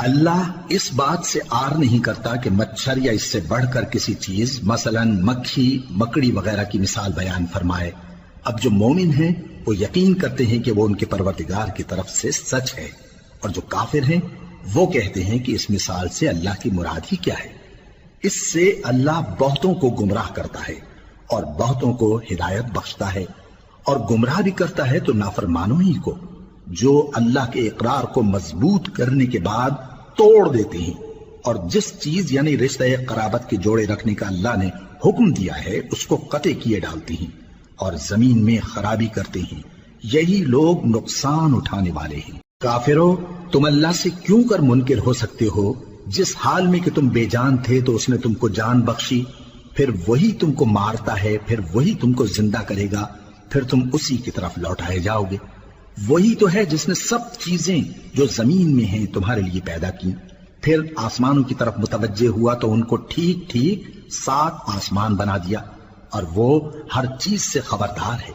اللہ اس بات سے آر نہیں کرتا کہ مچھر یا اس سے بڑھ کر کسی چیز مثلا مکھی مکڑی وغیرہ کی مثال بیان فرمائے۔ اب جو مومن ہیں وہ یقین کرتے ہیں کہ وہ ان کے پروردگار کی طرف سے سچ ہے، اور جو کافر ہیں وہ کہتے ہیں کہ اس مثال سے اللہ کی مراد ہی کیا ہے۔ اس سے اللہ بہتوں کو گمراہ کرتا ہے اور بہتوں کو ہدایت بخشتا ہے، اور گمراہ بھی کرتا ہے تو نافرمانوں ہی کو، جو اللہ کے اقرار کو مضبوط کرنے کے بعد توڑ دیتے ہیں، اور جس چیز یعنی رشتہ قرابت کے جوڑے رکھنے کا اللہ نے حکم دیا ہے اس کو قطع کیے ڈالتے ہیں اور زمین میں خرابی کرتے ہیں۔ یہی لوگ نقصان اٹھانے والے ہیں۔ کافرو، تم اللہ سے کیوں کر منکر ہو سکتے ہو؟ جس حال میں کہ تم بے جان تھے تو اس نے تم کو جان بخشی، پھر وہی تم کو مارتا ہے، پھر وہی تم کو زندہ کرے گا، پھر تم اسی کی طرف لوٹائے جاؤ گے۔ وہی تو ہے جس نے سب چیزیں جو زمین میں ہیں تمہارے لیے پیدا کی، پھر آسمانوں کی طرف متوجہ ہوا تو ان کو ٹھیک ٹھیک 7 آسمان بنا دیا، اور وہ ہر چیز سے خبردار ہے۔